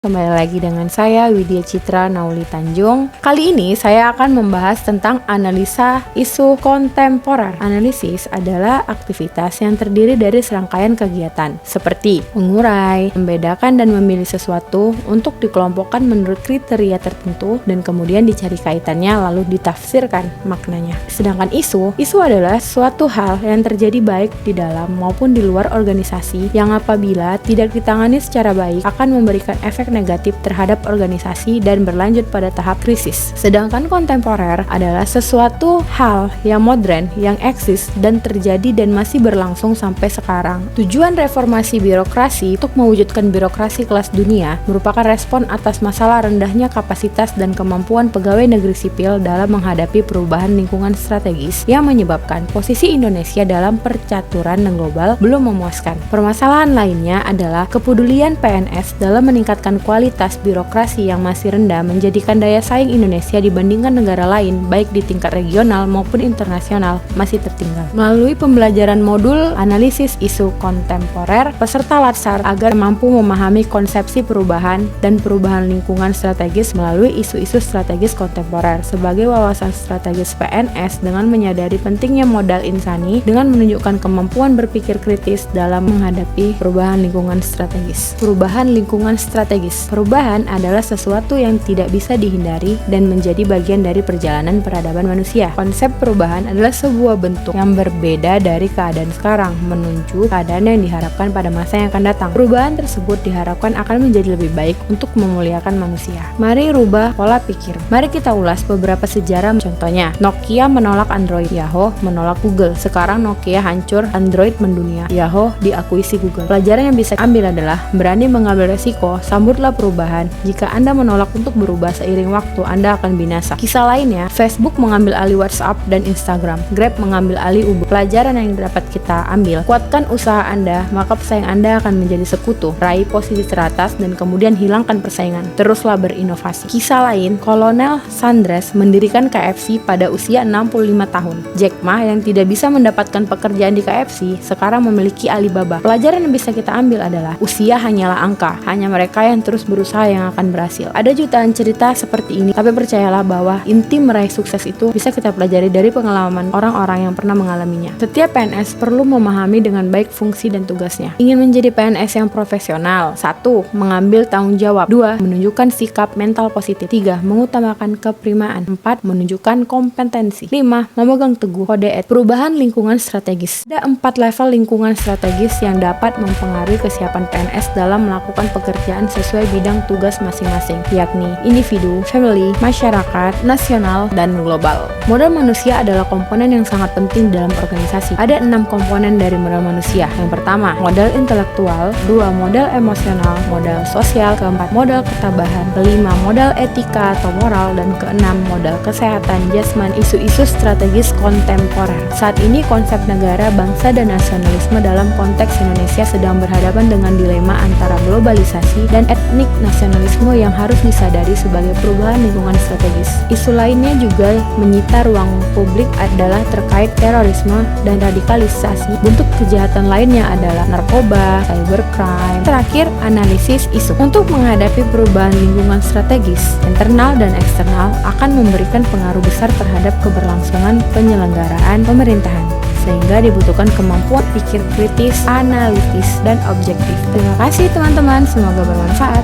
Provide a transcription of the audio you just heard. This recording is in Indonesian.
Kembali lagi dengan saya Widya Citra Nauli Tanjung. Kali ini saya akan membahas tentang analisa isu kontemporer. Analisis adalah aktivitas yang terdiri dari serangkaian kegiatan seperti mengurai, membedakan dan memilih sesuatu untuk dikelompokkan menurut kriteria tertentu dan kemudian dicari kaitannya lalu ditafsirkan maknanya. Sedangkan isu adalah suatu hal yang terjadi baik di dalam maupun di luar organisasi yang apabila tidak ditangani secara baik akan memberikan efek negatif terhadap organisasi dan berlanjut pada tahap krisis. Sedangkan kontemporer adalah sesuatu hal yang modern, yang eksis dan terjadi dan masih berlangsung sampai sekarang. Tujuan reformasi birokrasi untuk mewujudkan birokrasi kelas dunia merupakan respon atas masalah rendahnya kapasitas dan kemampuan pegawai negeri sipil dalam menghadapi perubahan lingkungan strategis yang menyebabkan posisi Indonesia dalam percaturan global belum memuaskan. Permasalahan lainnya adalah kepedulian PNS dalam meningkatkan kualitas birokrasi yang masih rendah menjadikan daya saing Indonesia dibandingkan negara lain baik di tingkat regional maupun internasional masih tertinggal. Melalui pembelajaran modul analisis isu kontemporer, peserta latsar agar mampu memahami konsepsi perubahan dan perubahan lingkungan strategis melalui isu-isu strategis kontemporer sebagai wawasan strategis PNS dengan menyadari pentingnya modal insani dengan menunjukkan kemampuan berpikir kritis dalam menghadapi perubahan lingkungan strategis. Perubahan lingkungan strategis. Perubahan adalah sesuatu yang tidak bisa dihindari dan menjadi bagian dari perjalanan peradaban manusia. Konsep perubahan adalah sebuah bentuk yang berbeda dari keadaan sekarang, menuju keadaan yang diharapkan pada masa yang akan datang. Perubahan tersebut diharapkan akan menjadi lebih baik untuk memuliakan manusia. Mari rubah pola pikir. Mari kita ulas beberapa sejarah. Contohnya, Nokia menolak Android, Yahoo menolak Google. Sekarang Nokia hancur, Android mendunia, Yahoo diakuisi Google. Pelajaran yang bisa ambil adalah berani mengambil resiko, sambutlah perubahan. Jika Anda menolak untuk berubah seiring waktu, Anda akan binasa. Kisah lainnya, Facebook mengambil alih WhatsApp dan Instagram, Grab mengambil alih Uber. Pelajaran yang dapat kita ambil, kuatkan usaha Anda, maka pesaing Anda akan menjadi sekutu. Raih posisi teratas dan kemudian hilangkan persaingan. Teruslah berinovasi. Kisah lain, Kolonel Sanders mendirikan KFC pada usia 65 tahun. Jack Ma yang tidak bisa mendapatkan pekerjaan di KFC, sekarang memiliki Alibaba. Pelajaran yang bisa kita ambil adalah, usia hanyalah angka, hanya mereka yang terus berusaha yang akan berhasil. Ada jutaan cerita seperti ini, tapi percayalah bahwa inti meraih sukses itu bisa kita pelajari dari pengalaman orang-orang yang pernah mengalaminya. Setiap PNS perlu memahami dengan baik fungsi dan tugasnya. Ingin menjadi PNS yang profesional: 1. Mengambil tanggung jawab. 2. Menunjukkan sikap mental positif. 3. Mengutamakan keprimaan. 4. Menunjukkan kompetensi. 5. Memegang teguh kode etik. Perubahan lingkungan strategis. Ada 4 level lingkungan strategis yang dapat mempengaruhi kesiapan PNS dalam melakukan pekerjaan sesuai bidang tugas masing-masing, yakni individu, family, masyarakat, nasional, dan global. Modal manusia adalah komponen yang sangat penting dalam organisasi. Ada 6 komponen dari modal manusia. Yang pertama, modal intelektual. 2. Modal emosional. Modal sosial. Keempat, modal ketabahan. Kelima, modal etika atau moral. Dan keenam, modal kesehatan jasmani. Isu-isu strategis kontemporer. Saat ini konsep negara, bangsa, dan nasionalisme dalam konteks Indonesia sedang berhadapan dengan dilema antara globalisasi dan etnik nasionalisme yang harus disadari sebagai perubahan lingkungan strategis. Isu lainnya juga menyita ruang publik adalah terkait terorisme dan radikalisasi. Bentuk kejahatan lainnya adalah narkoba, cybercrime. Terakhir, analisis isu. Untuk menghadapi perubahan lingkungan strategis, internal dan eksternal akan memberikan pengaruh besar terhadap keberlangsungan penyelenggaraan pemerintahan, sehingga dibutuhkan kemampuan pikir kritis, analitis, dan objektif. Terima kasih teman-teman, semoga bermanfaat.